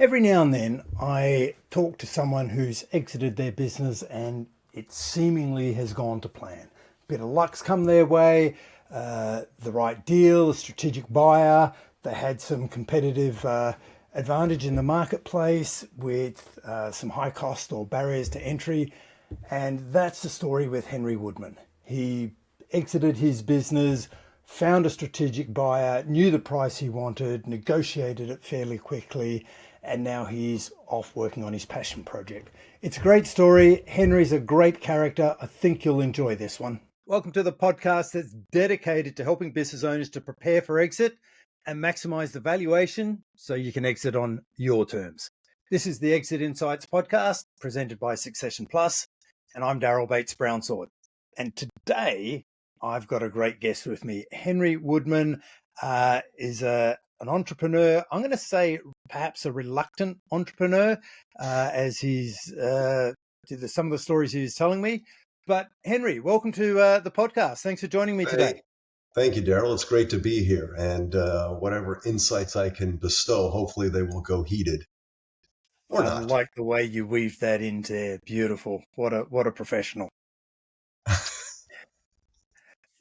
Every now and then, I talk to someone who's exited their business and it seemingly has gone to plan. A bit of luck's come their way, the right deal, a strategic buyer. They had some competitive advantage in the marketplace with some high cost or barriers to entry. And that's the story with Henry Woodman. He exited his business, found a strategic buyer, knew the price he wanted, negotiated it fairly quickly, and now he's off working on his passion project. It's a great story. Henry's a great character. I think you'll enjoy this one. Welcome to the podcast that's dedicated to helping business owners to prepare for exit and maximize the valuation so you can exit on your terms. This is the Exit Insights podcast presented by Succession Plus, and I'm Daryl Bates Brownsword. And today I've got a great guest with me. Henry Woodman is an entrepreneur. I'm going to say perhaps a reluctant entrepreneur, as he's some of the stories he's telling me. But Henry, welcome to the podcast. Thanks for joining me today. Thank you, Daryl. It's great to be here. And whatever insights I can bestow, hopefully they will go heated or not. I like the way you weave that into there. Beautiful. What a professional.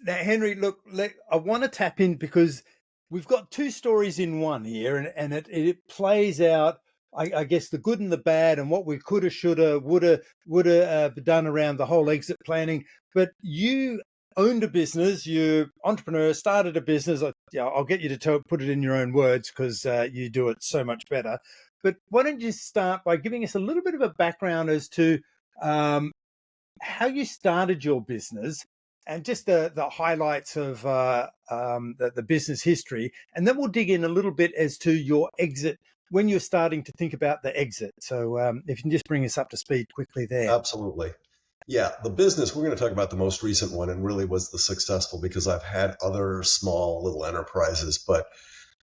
Now, Henry, look, I want to tap in because we've got two stories in one here, and it plays out, I guess, the good and the bad, and what we coulda, shoulda, woulda done around the whole exit planning. But you owned a business, you're entrepreneur, started a business. I'll get you to put it in your own words because you do it so much better. But why don't you start by giving us a little bit of a background as to how you started your business, and just the highlights of the business history. And then we'll dig in a little bit as to your exit, when you're starting to think about the exit. So if you can just bring us up to speed quickly there. Absolutely. Yeah, the business, we're going to talk about the most recent one, and really was the successful, because I've had other small little enterprises, but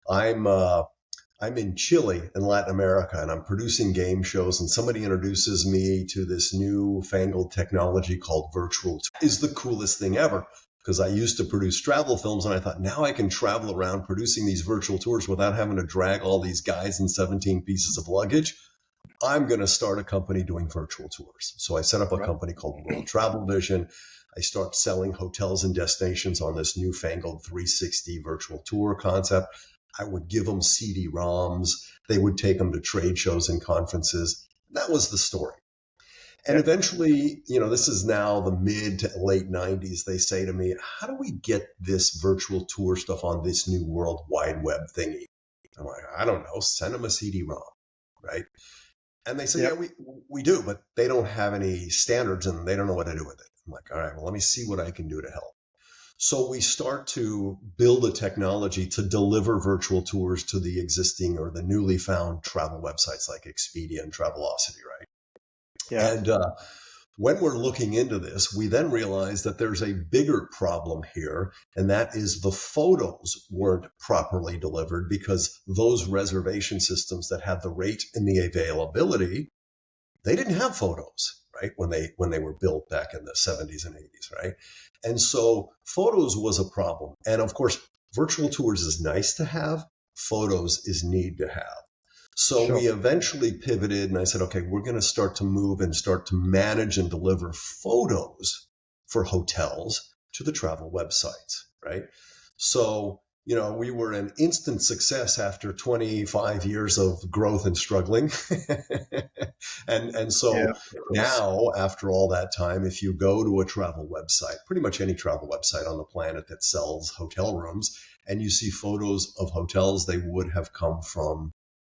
I'm in Chile in Latin America, and I'm producing game shows, and somebody introduces me to this new fangled technology called virtual tour. Is the coolest thing ever, because I used to produce travel films, and I thought, now I can travel around producing these virtual tours without having to drag all these guys and 17 pieces of luggage. I'm going to start a company doing virtual tours. So I set up a company called World Travel Vision. I start selling hotels and destinations on this newfangled 360 virtual tour concept. I would give them CD-ROMs. They would take them to trade shows and conferences. That was the story. And eventually, this is now the mid to late 90s. They say to me, how do we get this virtual tour stuff on this new World Wide Web thingy? I'm like, I don't know, send them a CD-ROM, right? And they say, yeah, we do, but they don't have any standards and they don't know what to do with it. I'm like, all right, well, let me see what I can do to help. So we start to build a technology to deliver virtual tours to the existing or the newly found travel websites like Expedia and Travelocity, right? Yeah. And when we're looking into this, we then realize that there's a bigger problem here, and that is the photos weren't properly delivered, because those reservation systems that had the rate and the availability, they didn't have photos, right? When they were built back in the 70s and 80s, right? And so photos was a problem. And of course, virtual tours is nice to have, photos is need to have. So we eventually pivoted, and I said, okay, we're going to start to move and start to manage and deliver photos for hotels to the travel websites, right? So, we were an instant success after 25 years of growth and struggling. and so now, after all that time, if you go to a travel website, pretty much any travel website on the planet that sells hotel rooms, and you see photos of hotels, they would have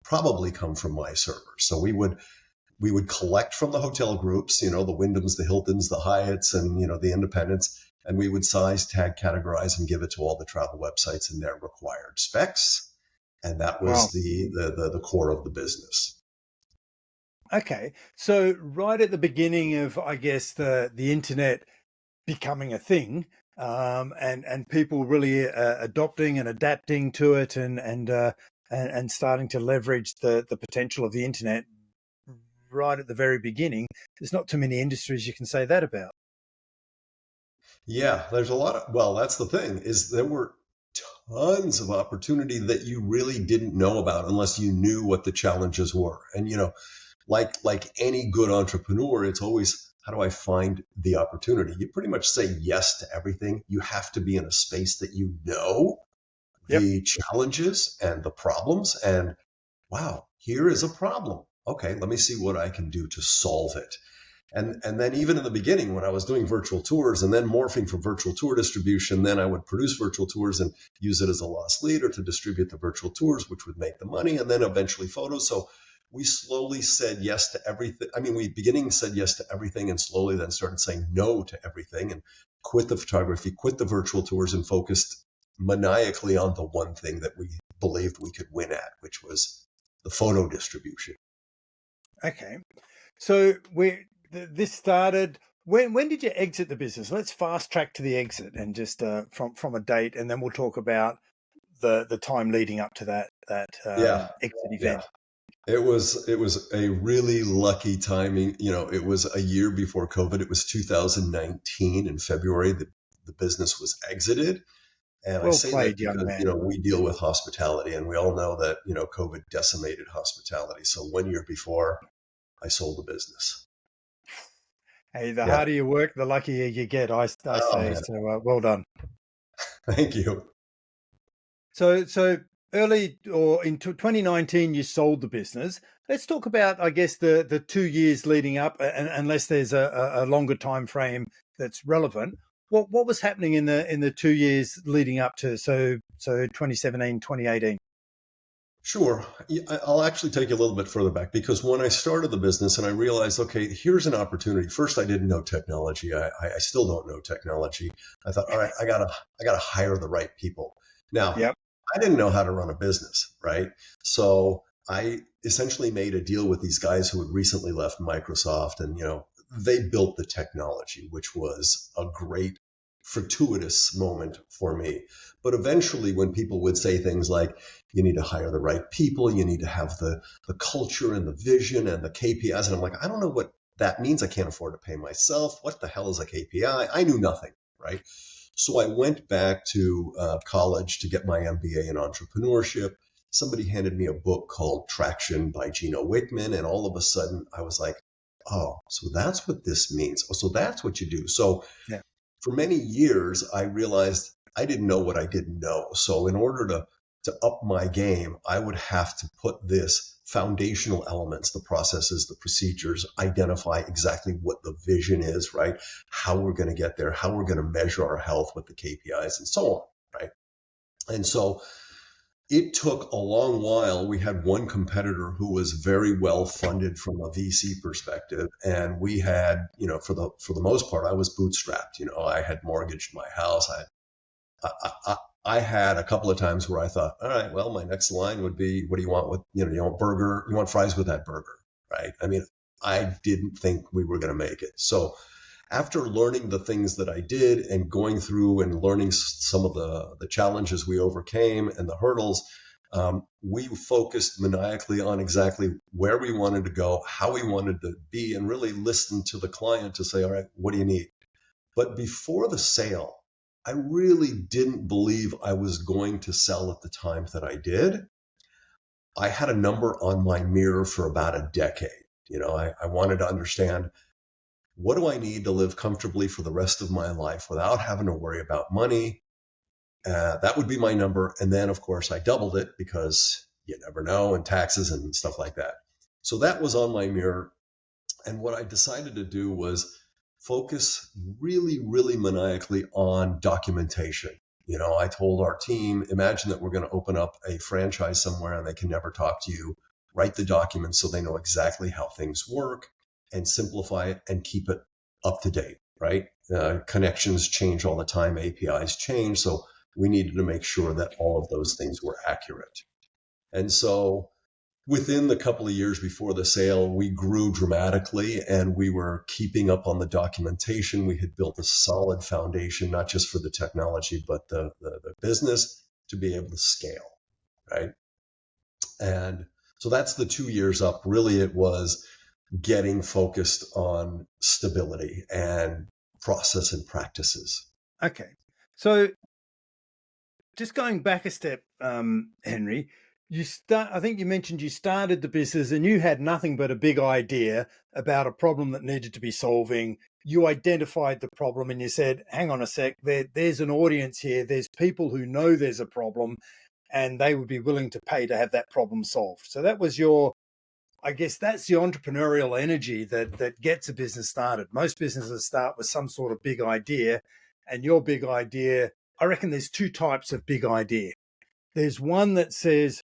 probably come from my server. So we would collect from the hotel groups, the Wyndhams, the Hiltons, the Hyatts, and, the Independents, and we would size, tag, categorize, and give it to all the travel websites in their required specs. And that was the core of the business. Okay. So right at the beginning of, I guess, the internet becoming a thing, and people really adopting and adapting to it, and starting to leverage the potential of the internet right at the very beginning, there's not too many industries you can say that about. Yeah, there's a lot of, well, that's the thing, is there were tons of opportunity that you really didn't know about unless you knew what the challenges were. And, like any good entrepreneur, it's always, how do I find the opportunity? You pretty much say yes to everything. You have to be in a space that you know Yep. the challenges and the problems. And wow, here is a problem. Okay, let me see what I can do to solve it. And then even in the beginning, when I was doing virtual tours and then morphing from virtual tour distribution, then I would produce virtual tours and use it as a loss leader to distribute the virtual tours, which would make the money, and then eventually photos. So we slowly said yes to everything. I mean, we beginning said yes to everything and slowly then started saying no to everything and quit the photography, quit the virtual tours, and focused maniacally on the one thing that we believed we could win at, which was the photo distribution. Okay. So this started. When did you exit the business? Let's fast track to the exit and just from a date, and then we'll talk about the time leading up to that Yeah, exit yeah. event. It was a really lucky timing. It was a year before COVID. It was 2019 in February that the business was exited. And I Well say that played, young because, man. we deal with hospitality and we all know that, COVID decimated hospitality. So 1 year before I sold the business. Hey, the Yeah. harder you work, the luckier you get. I Oh say man. so. Well done. Thank you. So early or in 2019, you sold the business. Let's talk about, I guess, the 2 years leading up, and unless there's a longer time frame that's relevant. What was happening in the 2 years leading up to 2017, 2018? Sure. Yeah, I'll actually take you a little bit further back because when I started the business and I realized, okay, here's an opportunity. First, I didn't know technology. I still don't know technology. I thought, all right, I gotta hire the right people. Now, Yep. I didn't know how to run a business, right? So I essentially made a deal with these guys who had recently left Microsoft, and they built the technology, which was a great fortuitous moment for me. But eventually, when people would say things like, you need to hire the right people, you need to have the culture and the vision and the KPIs, and I'm like, I don't know what that means. I can't afford to pay myself. What the hell is a KPI? I knew nothing, right? So I went back to college to get my MBA in entrepreneurship. Somebody handed me a book called Traction by Gino Wickman, and all of a sudden I was like, oh, so that's what this means. Oh, so that's what you do. So Yeah. for many years, I realized I didn't know what I didn't know. So in order to up my game, I would have to put this foundational elements, the processes, the procedures, identify exactly what the vision is, right? How we're going to get there, how we're going to measure our health with the KPIs and so on, right? And so it took a long while. We had one competitor who was very well funded from a VC perspective, and we had, for the most part, I was bootstrapped. I had mortgaged my house. I had a couple of times where I thought, all right, well, my next line would be, what do you want with, you want burger, you want fries with that burger, right? I mean, I didn't think we were going to make it. So after learning the things that I did and going through and learning some of the challenges we overcame and the hurdles, we focused maniacally on exactly where we wanted to go, how we wanted to be, and really listened to the client to say, all right, what do you need? But before the sale, I really didn't believe I was going to sell at the time that I did. I had a number on my mirror for about a decade. I wanted to understand, what do I need to live comfortably for the rest of my life without having to worry about money? That would be my number. And then, of course, I doubled it because you never know, and taxes and stuff like that. So that was on my mirror. And what I decided to do was focus really, really maniacally on documentation. I told our team, imagine that we're going to open up a franchise somewhere and they can never talk to you. Write the documents so they know exactly how things work and simplify it and keep it up to date, right? Connections change all the time, APIs change. So we needed to make sure that all of those things were accurate. And so within the couple of years before the sale, we grew dramatically and we were keeping up on the documentation. We had built a solid foundation, not just for the technology, but the business to be able to scale, right? And so that's the 2 years up. Really, it was getting focused on stability and process and practices. Okay. So just going back a step, Henry, I think you mentioned you started the business and you had nothing but a big idea about a problem that needed to be solving. You identified the problem and you said, hang on a sec, there's an audience here. There's people who know there's a problem and they would be willing to pay to have that problem solved. So that was I guess that's the entrepreneurial energy that gets a business started. Most businesses start with some sort of big idea, and your big idea, I reckon there's two types of big idea. There's one that says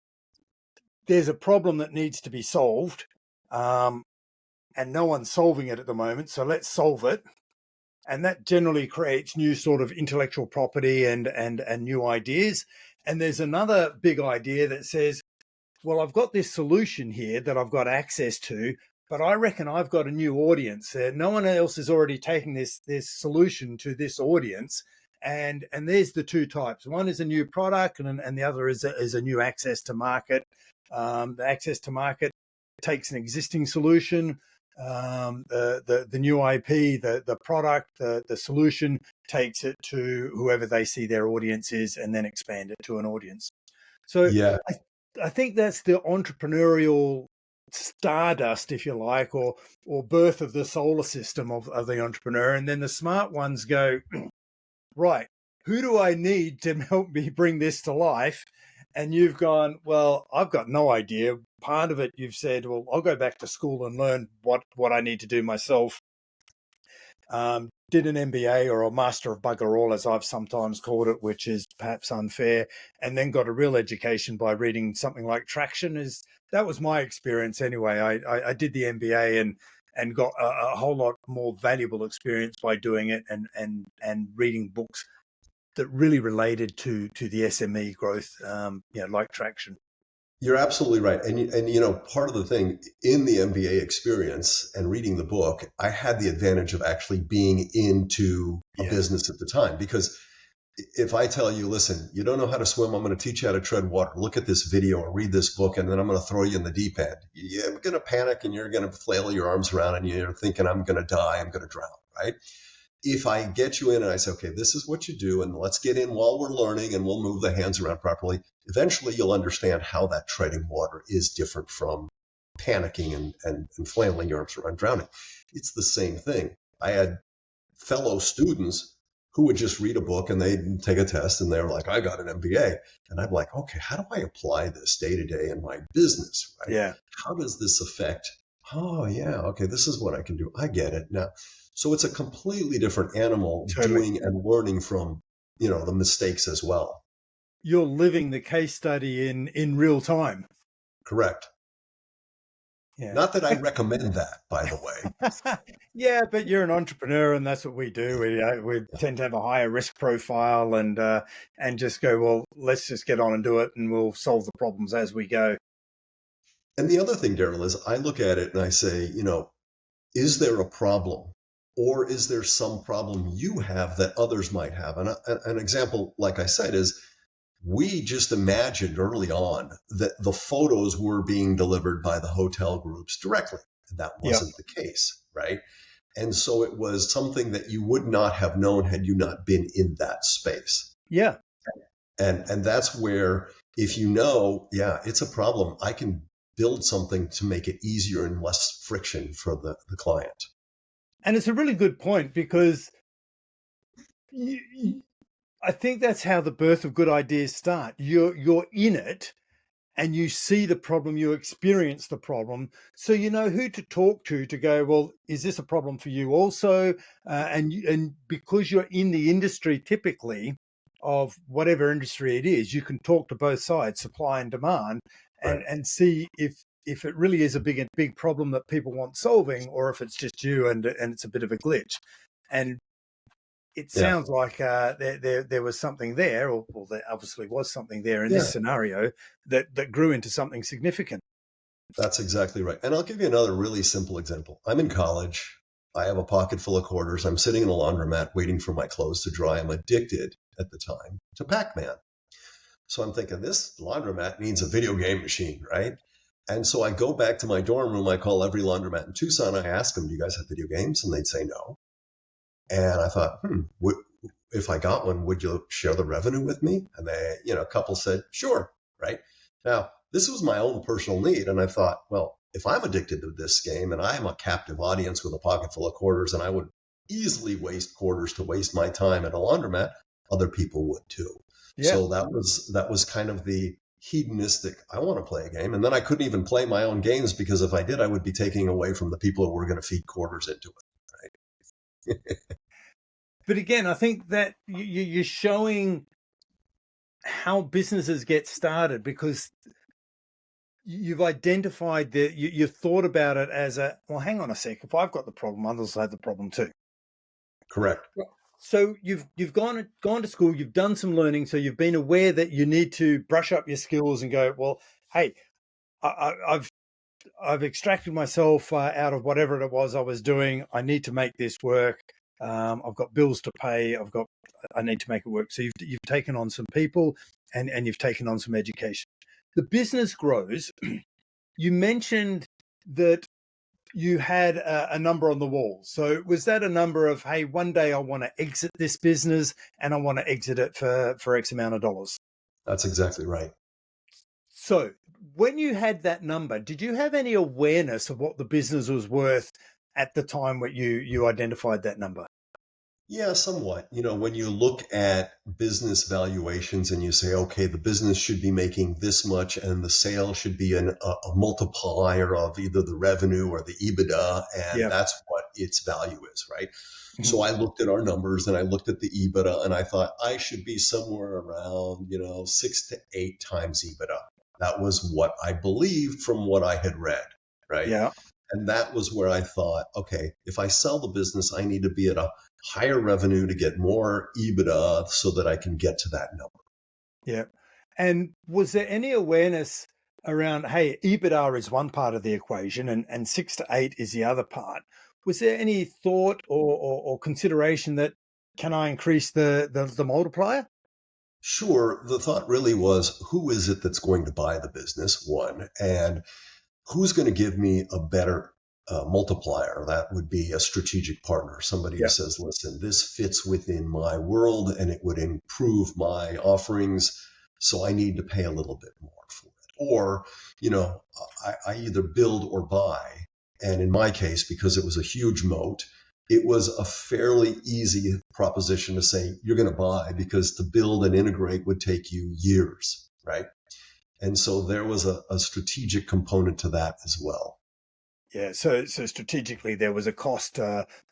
there's a problem that needs to be solved, and no one's solving it at the moment, so let's solve it. And that generally creates new sort of intellectual property and new ideas. And there's another big idea that says, well, I've got this solution here that I've got access to, but I reckon I've got a new audience. No one else is already taking this solution to this audience. And there's the two types. One is a new product, and the other is a new access to market. The access to market takes an existing solution. The new IP, the product, the solution takes it to whoever they see their audience is, and then expand it to an audience. So Yeah. I think that's the entrepreneurial stardust, if you like, or birth of the solar system of the entrepreneur. And then the smart ones go, right, who do I need to help me bring this to life? And you've gone, well, I've got no idea. Part of it, you've said, well, I'll go back to school and learn what I need to do myself. Did an MBA or a Master of Bugger All, as I've sometimes called it, which is perhaps unfair, and then got a real education by reading something like Traction. That was my experience anyway. I did the MBA and got a whole lot more valuable experience by doing it and reading books that really related to the SME growth, like Traction. You're absolutely right. And part of the thing in the MBA experience and reading the book, I had the advantage of actually being into a business at the time. Because if I tell you, listen, you don't know how to swim, I'm going to teach you how to tread water. Look at this video or read this book, and then I'm going to throw you in the deep end. You're going to panic and you're going to flail your arms around and you're thinking, I'm going to die, I'm going to drown, right? If I get you in and I say, okay, this is what you do, and let's get in while we're learning and we'll move the hands around properly, eventually you'll understand how that treading water is different from panicking and flailing your arms around drowning. It's the same thing. I had fellow students who would just read a book and they'd take a test and they're like, I got an MBA. And I'm like, okay, how do I apply this day to day in my business? Right? Yeah. How does this affect? Oh, yeah. Okay, this is what I can do. I get it now. So it's a completely different animal doing and learning from, the mistakes as well. You're living the case study in real time. Correct. Yeah. Not that I recommend that, by the way. Yeah, but you're an entrepreneur and that's what we do. We tend to have a higher risk profile and just go, well, let's just get on and do it and we'll solve the problems as we go. And the other thing, Daryl, is I look at it and I say, is there a problem? Or is there some problem you have that others might have? And an example, like I said, is we just imagined early on that the photos were being delivered by the hotel groups directly. That wasn't the case, right? And so it was something that you would not have known had you not been in that space. Yeah. And that's where, if it's a problem, I can build something to make it easier and less friction for the client. And it's a really good point because I think that's how the birth of good ideas start. You're in it and you see the problem, you experience the problem. So you know who to talk to go, well, is this a problem for you also? And because you're in the industry typically of whatever industry it is, you can talk to both sides, supply and demand, and see if it really is a big problem that people want solving, or if it's just you and it's a bit of a glitch. And it sounds like there was something there, or there obviously was something there in this scenario that grew into something significant. That's exactly right. And I'll give you another really simple example. I'm in college. I have a pocket full of quarters. I'm sitting in a laundromat waiting for my clothes to dry. I'm addicted at the time to Pac-Man. So I'm thinking, this laundromat needs a video game machine, right? And so I go back to my dorm room. I call every laundromat in Tucson. I ask them, do you guys have video games? And they'd say no. And I thought, if I got one, would you share the revenue with me? And a couple said, sure. Right. Now, this was my own personal need. And I thought, well, if I'm addicted to this game and I'm a captive audience with a pocket full of quarters, and I would easily waste quarters to waste my time at a laundromat, other people would too. Yeah. So that was kind of the hedonistic, I want to play a game. And then I couldn't even play my own games because if I did, I would be taking away from the people who were going to feed quarters into it. Right. But again, I think that you're showing how businesses get started, because you've identified that you've thought about it as well, hang on a sec, if I've got the problem, others have the problem too. Correct. So you've gone to school, you've done some learning, so you've been aware that you need to brush up your skills and go, well, hey, I've extracted myself out of whatever it was I was doing. I need to make this work. I've got bills to pay. I need to make it work. So you've taken on some people, and you've taken on some education. The business grows. You mentioned that you had a number on the wall. So was that a number of, hey, one day I want to exit this business and I want to exit it for X amount of dollars? That's exactly right. So when you had that number, did you have any awareness of what the business was worth at the time when you identified that number? Yeah, somewhat. When you look at business valuations and you say, okay, the business should be making this much and the sale should be a multiplier of either the revenue or the EBITDA, and Yeah. that's what its value is, right? Mhm. So I looked at our numbers and I looked at the EBITDA and I thought I should be somewhere around, 6 to 8 times EBITDA. That was what I believed from what I had read, right? Yeah. And that was where I thought, okay, if I sell the business, I need to be at a higher revenue to get more EBITDA so that I can get to that number. Yeah. And was there any awareness around, hey, EBITDA is one part of the equation and 6 to 8 is the other part? Was there any thought or consideration that, can I increase the multiplier? Sure, the thought really was, who is it that's going to buy the business? One, and who's going to give me a better multiplier? That would be a strategic partner, somebody who Yeah. says, listen, this fits within my world and it would improve my offerings. So I need to pay a little bit more for it. Or, I either build or buy. And in my case, because it was a huge moat, it was a fairly easy proposition to say, you're going to buy, because to build and integrate would take you years, right? And so there was a strategic component to that as well. Yeah, so strategically there was a cost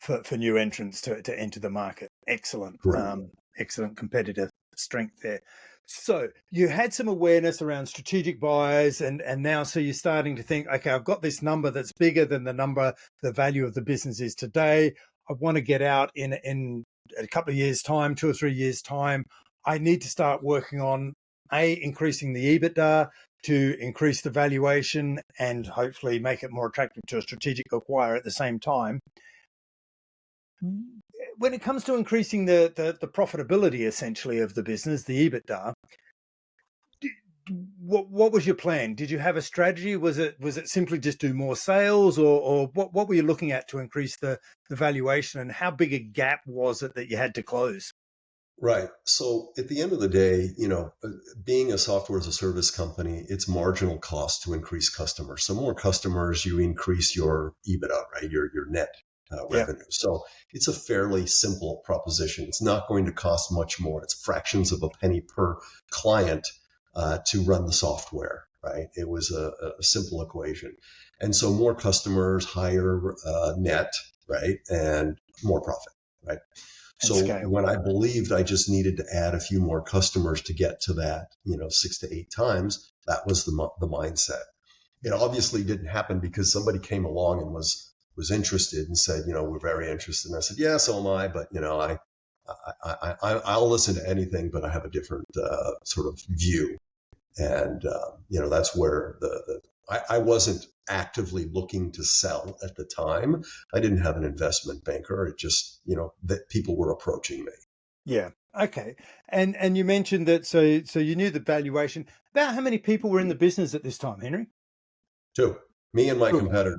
for new entrants to enter the market. Excellent, Correct. excellent competitive strength there. So you had some awareness around strategic buyers, and now so you're starting to think, okay, I've got this number that's bigger than the value of the business is today. I want to get out in a couple of years' time, 2 or 3 years' time. I need to start working on increasing the EBITDA, to increase the valuation and hopefully make it more attractive to a strategic acquirer at the same time. When it comes to increasing the profitability essentially of the business, the EBITDA, what was your plan? Did you have a strategy? Was it simply just do more sales, or what were you looking at to increase the valuation, and how big a gap was it that you had to close? Right. So at the end of the day, being a software as a service company, it's marginal cost to increase customers. So more customers, you increase your EBITDA, right? Your net Yeah. revenue. So it's a fairly simple proposition. It's not going to cost much more. It's fractions of a penny per client to run the software, right? It was a simple equation. And so more customers, higher net, right? And more profit, right? And So scale. when I believed I just needed to add a few more customers to get to that, 6 to 8 times, that was the mindset. It obviously didn't happen because somebody came along and was interested and said, we're very interested. And I said, yeah, so am I. But I'll listen to anything, but I have a different sort of view. And that's where I wasn't actively looking to sell at the time. I didn't have an investment banker. It just, that people were approaching me. Yeah. Okay. And you mentioned that, so you knew the valuation. About how many people were in the business at this time, Henry? Too. Me and my Two of us. competitor.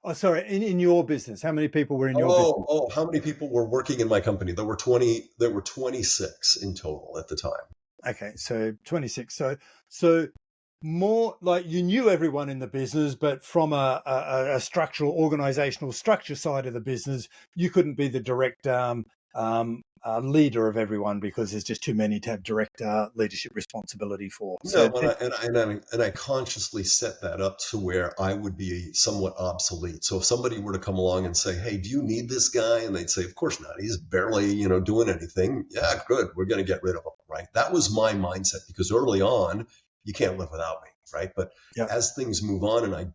Oh, sorry, in your business, how many people were in your business? How many people were working in my company? There were 26 in total at the time. Okay, so 26. So more like you knew everyone in the business, but from a structural organizational structure side of the business, you couldn't be the direct leader of everyone because there's just too many to have direct leadership responsibility for. No, So and I consciously set that up to where I would be somewhat obsolete. So if somebody were to come along and say, "Hey, do you need this guy?" and they'd say, "Of course not. He's barely, doing anything." Yeah, good. We're going to get rid of him, right? That was my mindset because early on, you can't live without me, right? But yeah, as things move on, and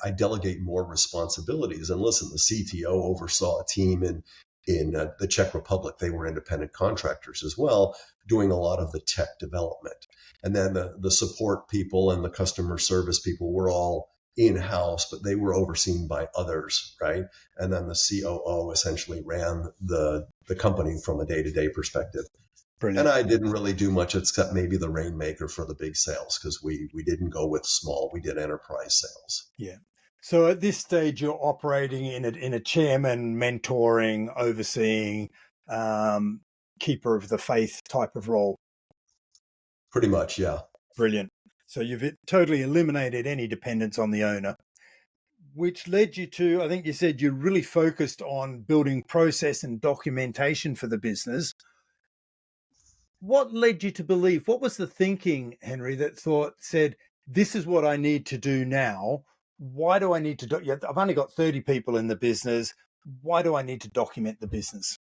I delegate more responsibilities. And listen, the CTO oversaw a team in the Czech Republic. They were independent contractors as well, doing a lot of the tech development. And then the support people and the customer service people were all in-house, but they were overseen by others, right? And then the COO essentially ran the company from a day-to-day perspective. And brilliant. I didn't really do much except maybe the rainmaker for the big sales because we didn't go with small, we did enterprise sales. Yeah. So at this stage, you're operating in a chairman, mentoring, overseeing, um, keeper of the faith type of role. Pretty much, yeah. Brilliant. So you've totally eliminated any dependence on the owner, which led you to, I think you said you're really focused on building process and documentation for the business. What led you to believe? What was the thinking, Henry, that said, this is what I need to do now? Why do I need to? I've only got 30 people in the business. Why do I need to document the business?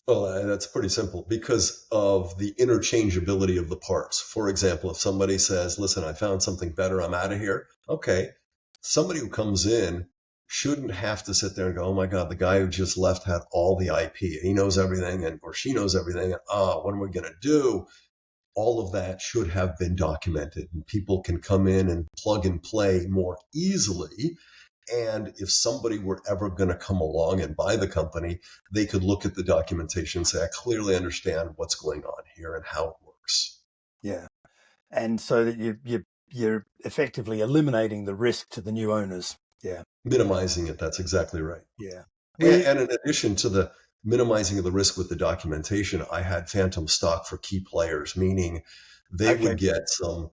Well, that's pretty simple because of the interchangeability of the parts. For example, if somebody says, "Listen, I found something better, I'm out of here." Okay. Somebody who comes in shouldn't have to sit there and go, "Oh my God, the guy who just left had all the IP. He knows everything and or she knows everything. And what am we going to do?" All of that should have been documented and people can come in and plug and play more easily. And if somebody were ever going to come along and buy the company, they could look at the documentation and say, "I clearly understand what's going on here and how it works." Yeah, and so that you're effectively eliminating the risk to the new owners. Yeah, Minimizing it, that's exactly right. yeah. We And in addition to the minimizing of the risk with the documentation, I had phantom stock for key players, meaning they okay. would get some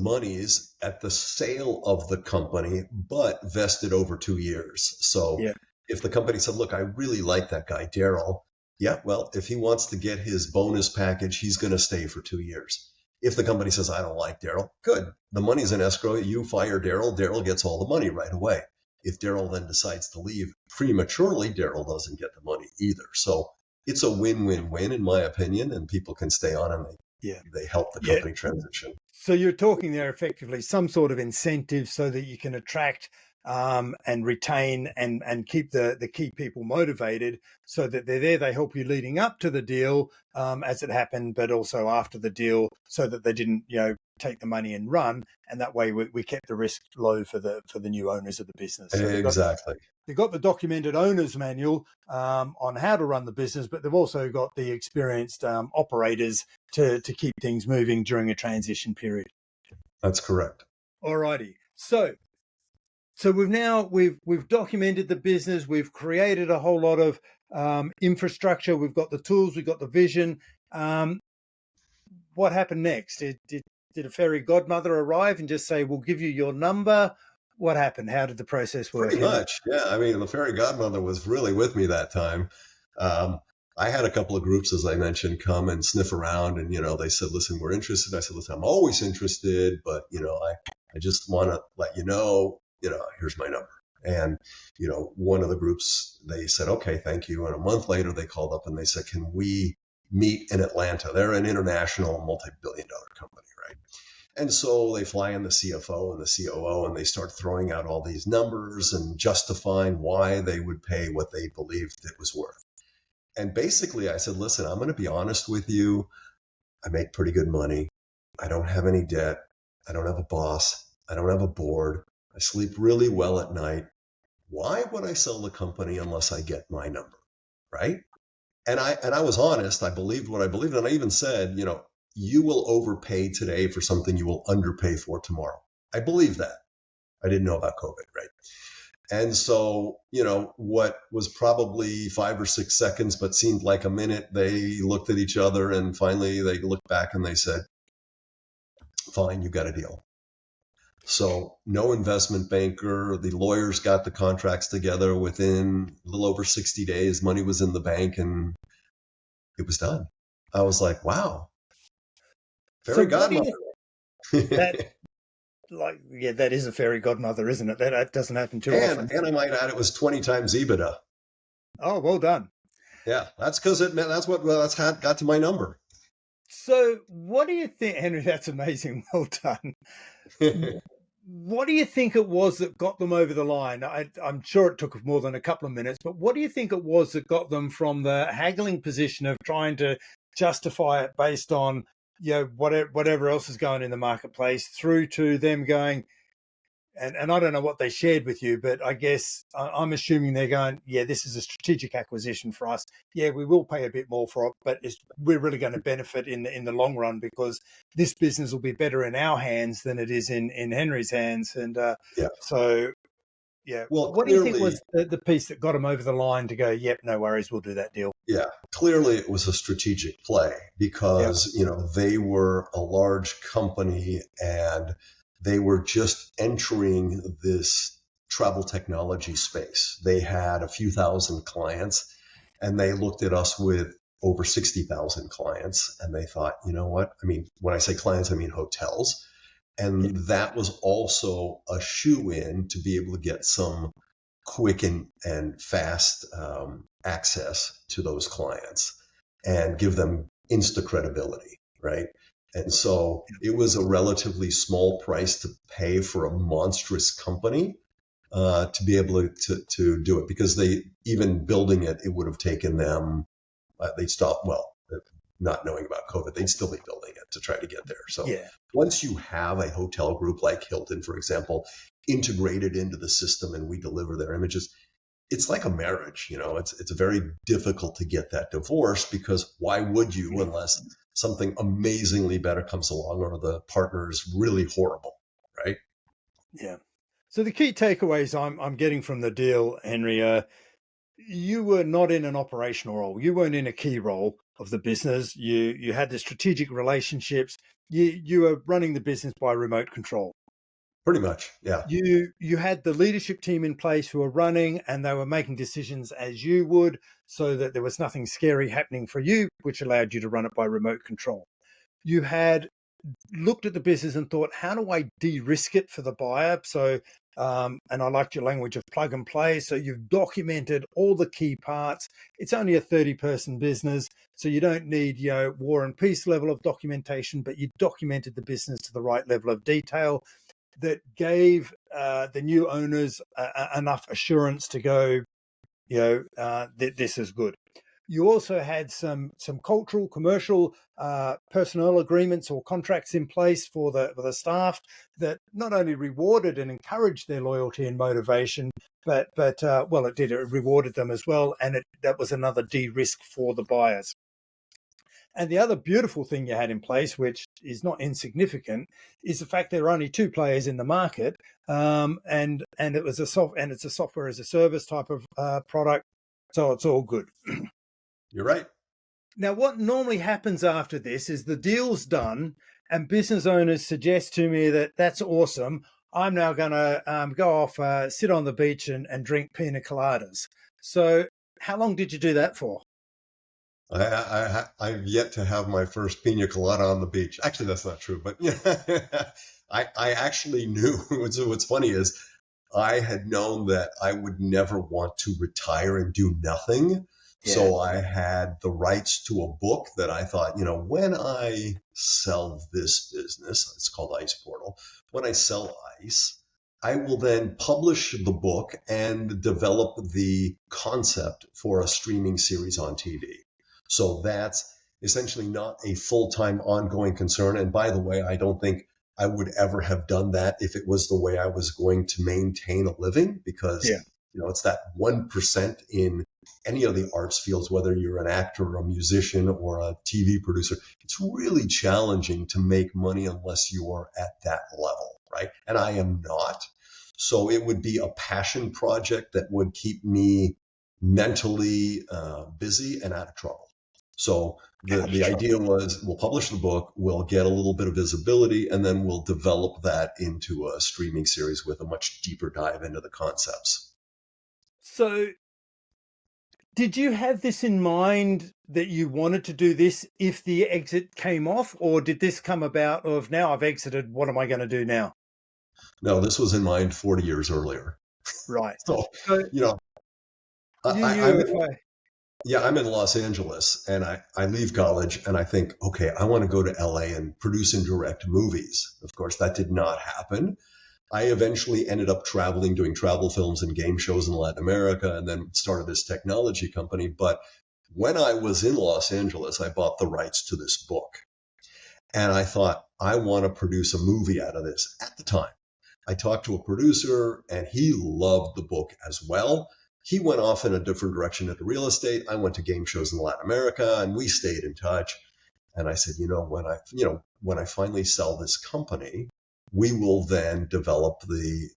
monies at the sale of the company, but vested over 2 years. So Yeah, if the company said, "Look, I really like that guy, Daryl," yeah, well, if he wants to get his bonus package, he's going to stay for 2 years. If the company says, "I don't like Daryl," good. The money's in escrow. You fire Daryl. Daryl gets all the money right away. If Daryl then decides to leave prematurely, Daryl doesn't get the money either. So it's a win-win-win in my opinion, and people can stay on and yeah, they help the yeah. company transition. So you're talking there effectively some sort of incentive so that you can attract and retain and keep the key people motivated so that they're there. They help you leading up to the deal as it happened, but also after the deal so that they didn't, take the money and run. And that way we kept the risk low for the new owners of the business. So Exactly. they've got the documented owner's manual on how to run the business, but they've also got the experienced operators to keep things moving during a transition period. That's correct. Alrighty. So we've documented the business. We've created a whole lot of infrastructure. We've got the tools. We've got the vision. What happened next? Did a fairy godmother arrive and just say, "We'll give you your number"? What happened? How did the process work, Pretty Henry? much. Yeah. I mean, the fairy godmother was really with me that time. Um, I had a couple of groups, as I mentioned, come and sniff around and, they said, "Listen, we're interested." I said, "Listen, I'm always interested, but, I just want to let here's my number." And, one of the groups, they said, "Okay, thank you." And a month later, they called up and they said, "Can we meet in Atlanta?" They're an international multi-billion-dollar company, right? And so they fly in the CFO and the COO and they start throwing out all these numbers and justifying why they would pay what they believed it was worth. And basically I said, "Listen, I'm going to be honest with you. I make pretty good money. I don't have any debt. I don't have a boss. I don't have a board. I sleep really well at night. Why would I sell the company unless I get my number?" Right? And I was honest. I believed what I believed. And I even said, "You will overpay today for something you will underpay for tomorrow." I believe that. I didn't know about COVID, right? And so, what was probably 5 or 6 seconds, but seemed like a minute, they looked at each other and finally they looked back and they said, fine, you got a deal. So no investment banker, the lawyers got the contracts together within a little over 60 days. Money was in the bank and it was done. I was like, wow, So fairy what do godmother. you that that is a fairy godmother, isn't it? That doesn't happen too often. And I might add, it was 20 times EBITDA. Oh, well done. Yeah, that's because that's how it got to my number. So what do you think, Henry? That's amazing. Well done. What do you think it was that got them over the line? I'm sure it took more than a couple of minutes, but what do you think it was that got them from the haggling position of trying to justify it based on, whatever else is going in the marketplace, through to them going, and I don't know what they shared with you, but I guess I'm assuming they're going, yeah, this is a strategic acquisition for us. Yeah, we will pay a bit more for it, but we're really going to benefit in the long run, because this business will be better in our hands than it is in Henry's hands. And Yeah. so, yeah. Well, What do you think clearly, was the piece that got them over the line to go, yep, no worries, we'll do that deal? yeah, clearly it was a strategic play because, they were a large company and they were just entering this travel technology space. They had a few thousand clients and they looked at us with over 60,000 clients and they thought, you know what? I mean, when I say clients, I mean hotels. And that was also a shoe-in to be able to get some quick and fast access to those clients and give them insta credibility, right? And so it was a relatively small price to pay for a monstrous company to be able to do it, because they, even building it, it would have taken them, they'd stop, not knowing about COVID, they'd still be building it to try to get there. So once you have a hotel group like Hilton, for example, integrated into the system and we deliver their images, it's like a marriage. It's very difficult to get that divorce, because why would you, unless something amazingly better comes along or the partner is really horrible, right? Yeah. So the key takeaways I'm getting from the deal, Henry, you were not in an operational role. You weren't in a key role of the business. You had the strategic relationships. You were running the business by remote control. Pretty much, yeah. You had the leadership team in place who were running, and they were making decisions as you would, so that there was nothing scary happening for you, which allowed you to run it by remote control. You had looked at the business and thought, how do I de-risk it for the buyer? So, and I liked your language of plug and play. So you've documented all the key parts. It's only a 30-person business, so you don't need, war and peace level of documentation, but you documented the business to the right level of detail that gave the new owners enough assurance to go, this is good. You also had some cultural, commercial, personnel agreements or contracts in place for the staff that not only rewarded and encouraged their loyalty and motivation, but it did. It rewarded them as well, and that was another de-risk for the buyers. And the other beautiful thing you had in place, which is not insignificant, is the fact there are only two players in the market, and it's a software as a service type of product, so it's all good. You're right. Now, what normally happens after this is the deal's done, and business owners suggest to me that that's awesome. I'm now going to go off, sit on the beach and drink pina coladas. So, how long did you do that for? I've yet to have my first pina colada on the beach. Actually, that's not true, but I actually knew. What's funny is I had known that I would never want to retire and do nothing. Yeah. So I had the rights to a book that I thought, when I sell this business, it's called Ice Portal. When I sell Ice, I will then publish the book and develop the concept for a streaming series on TV. So that's essentially not a full-time ongoing concern. And by the way, I don't think I would ever have done that if it was the way I was going to maintain a living, because, it's that 1% in any of the arts fields, whether you're an actor or a musician or a TV producer. It's really challenging to make money unless you are at that level, right? And I am not. So it would be a passion project that would keep me mentally busy and out of trouble. So Out of the idea trouble. was we'll publish the book, we'll get a little bit of visibility, and then we'll develop that into a streaming series with a much deeper dive into the concepts. So did you have this in mind that you wanted to do this if the exit came off, or did this come about of now I've exited, what am I going to do now? No, this was in mind 40 years earlier. Right. So, So you know, you I'm knew if I, yeah, I'm in Los Angeles and I leave college and I think, okay, I want to go to LA and produce and direct movies. Of course, that did not happen. I eventually ended up traveling, doing travel films and game shows in Latin America, and then started this technology company. But when I was in Los Angeles, I bought the rights to this book. And I thought, I want to produce a movie out of this at the time. I talked to a producer and he loved the book as well. He went off in a different direction into real estate. I went to game shows in Latin America and we stayed in touch. And I said, when I finally sell this company, we will then develop the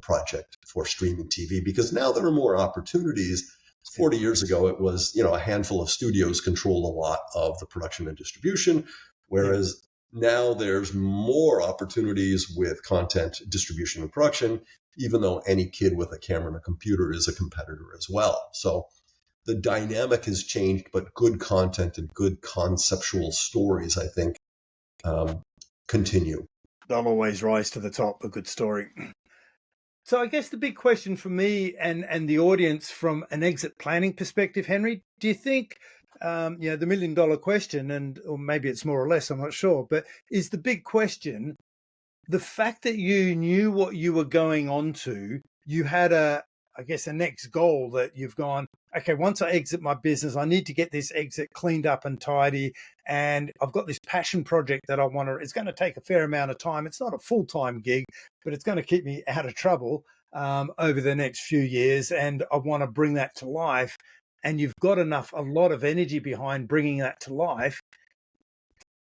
project for streaming TV because now there are more opportunities. 40 years ago, it was, a handful of studios controlled a lot of the production and distribution, yeah, whereas now there's more opportunities with content distribution and production, even though any kid with a camera and a computer is a competitor as well. So the dynamic has changed, but good content and good conceptual stories, I think, continue. they'll always rise to the top, a good story. So I guess the big question for me and the audience from an exit planning perspective, Henry, do you think, the $1 million question, and or maybe it's more or less, I'm not sure, but is the big question the fact that you knew what you were going on to, you had I guess, a next goal that you've gone, okay, once I exit my business, I need to get this exit cleaned up and tidy. And I've got this passion project that I want to, it's going to take a fair amount of time. It's not a full-time gig, but it's going to keep me out of trouble over the next few years. And I want to bring that to life. And you've got a lot of energy behind bringing that to life.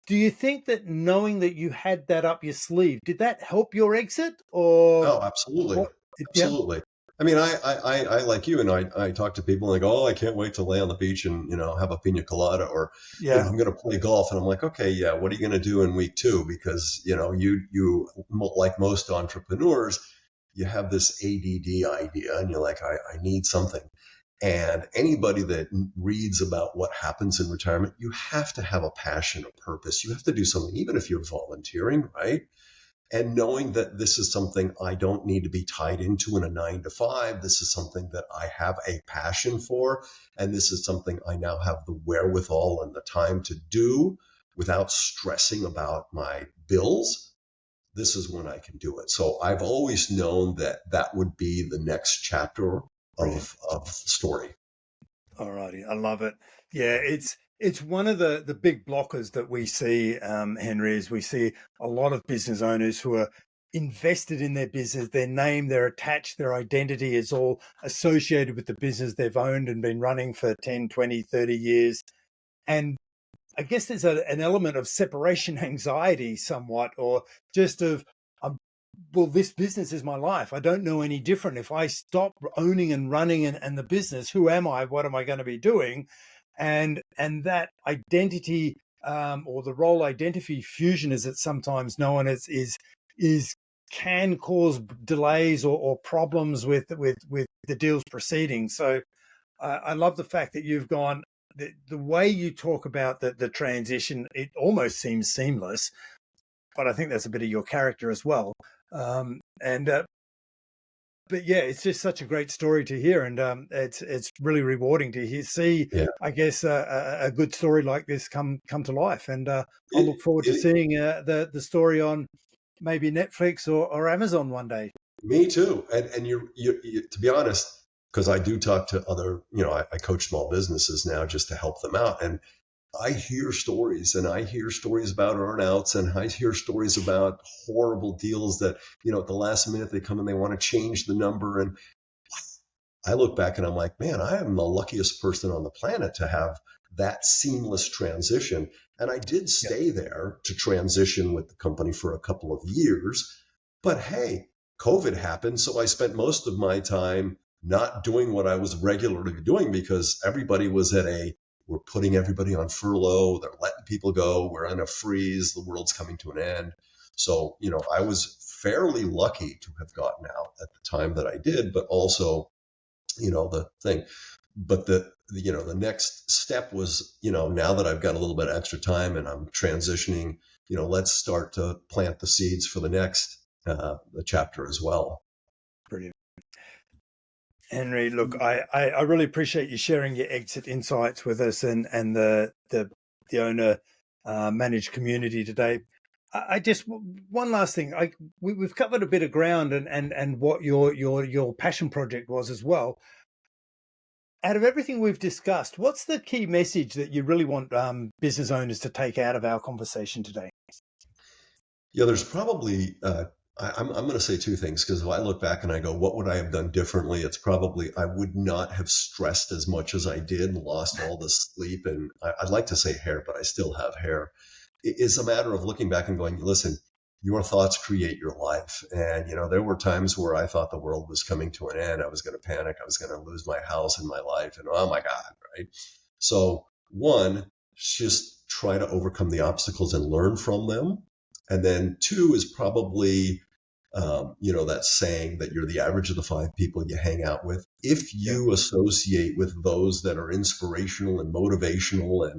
Do you think that knowing that you had that up your sleeve, did that help your exit or Oh, absolutely. what? Yeah. Absolutely. I mean, I like you and I talk to people and they go, oh, I can't wait to lay on the beach and, have a pina colada or, Yeah. I'm going to play golf. And I'm like, okay, yeah, what are you going to do in week 2? Because, you like most entrepreneurs, you have this ADD idea and you're like, I need something. And anybody that reads about what happens in retirement, you have to have a passion, a purpose. You have to do something, even if you're volunteering, right? And knowing that this is something I don't need to be tied into in a 9 to 5. This is something that I have a passion for. And this is something I now have the wherewithal and the time to do without stressing about my bills. This is when I can do it. So I've always known that that would be the next chapter Brilliant. of the story. All righty. I love it. Yeah, it's one of the big blockers that we see, Henry, is we see a lot of business owners who are invested in their business, their name, they're attached, their identity is all associated with the business they've owned and been running for 10, 20, 30 years. And I guess there's an element of separation anxiety somewhat, or just of, well, this business is my life. I don't know any different. If I stop owning and running and the business, who am I? What am I going to be doing? And that identity, or the role identity fusion, as it's sometimes known as, is can cause delays or problems with the deals proceeding. So I love the fact that you've gone. The way you talk about the transition, it almost seems seamless, but I think that's a bit of your character as well. And but yeah, it's just such a great story to hear, and it's really rewarding to see. Yeah. I guess a good story like this come to life, and I'll It, look forward to it, seeing the story on maybe Netflix or Amazon one day. Me too. And you to be honest, because I do talk to other, I coach small businesses now just to help them out. And I hear stories and I hear stories about earnouts and I hear stories about horrible deals that, at the last minute they come and they want to change the number. And I look back and I'm like, man, I am the luckiest person on the planet to have that seamless transition. And I did Yeah, stay there to transition with the company for a couple of years. But hey, COVID happened. So I spent most of my time not doing what I was regularly doing because everybody was we're putting everybody on furlough. They're letting people go. We're in a freeze. The world's coming to an end. So, I was fairly lucky to have gotten out at the time that I did, but also, the thing. But the next step was, now that I've got a little bit of extra time and I'm transitioning, let's start to plant the seeds for the next the chapter as well. Brilliant. Henry, look, I really appreciate you sharing your exit insights with us and the owner managed community today. I just one last thing. We've covered a bit of ground and what your passion project was as well. Out of everything we've discussed, what's the key message that you really want business owners to take out of our conversation today? Yeah, there's probably, I'm going to say two things because if I look back and I go, what would I have done differently? It's probably I would not have stressed as much as I did and lost all the sleep. And I'd like to say hair, but I still have hair. It's a matter of looking back and going, listen, your thoughts create your life. And, there were times where I thought the world was coming to an end. I was going to panic. I was going to lose my house and my life. And oh my God, right? So one, just try to overcome the obstacles and learn from them. And then two is probably, that saying that you're the average of the 5 people you hang out with. If you associate with those that are inspirational and motivational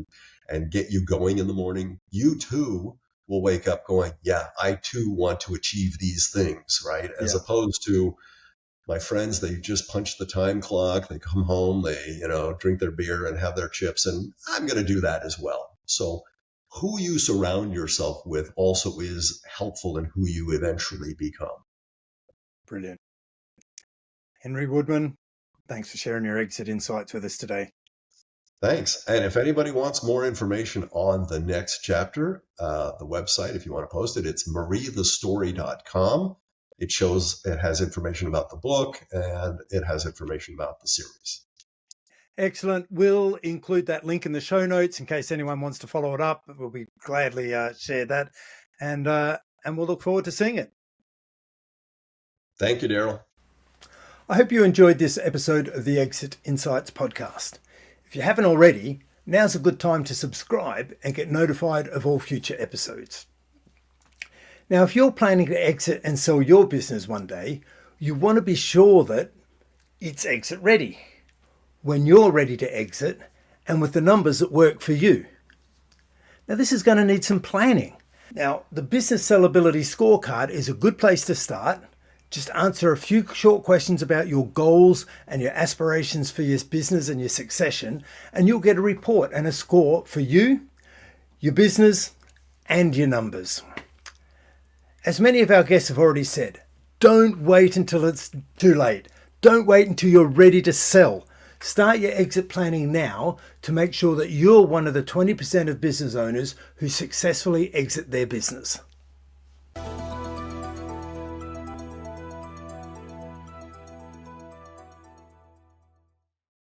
and get you going in the morning, you too will wake up going, yeah, I too want to achieve these things, right? As opposed to my friends, they just punch the time clock, they come home, they, drink their beer and have their chips, and I'm going to do that as well. So who you surround yourself with also is helpful in who you eventually become. Brilliant. Henry Woodman, thanks for sharing your exit insights with us today. Thanks. And if anybody wants more information on the next chapter, the website, if you want to post it, it's mariethestory.com. It has information about the book and it has information about the series. Excellent. We'll include that link in the show notes in case anyone wants to follow it up. We'll be gladly share that, and we'll look forward to seeing it. Thank you, Daryl. I hope you enjoyed this episode of the Exit Insights podcast. If you haven't already, now's a good time to subscribe and get notified of all future episodes. Now, if you're planning to exit and sell your business one day, you want to be sure that it's exit ready. When you're ready to exit and with the numbers that work for you. Now, this is going to need some planning. Now, the Business Sellability Scorecard is a good place to start. Just answer a few short questions about your goals and your aspirations for your business and your succession, and you'll get a report and a score for you, your business, and your numbers. As many of our guests have already said, don't wait until it's too late. Don't wait until you're ready to sell. Start your exit planning now to make sure that you're one of the 20% of business owners who successfully exit their business.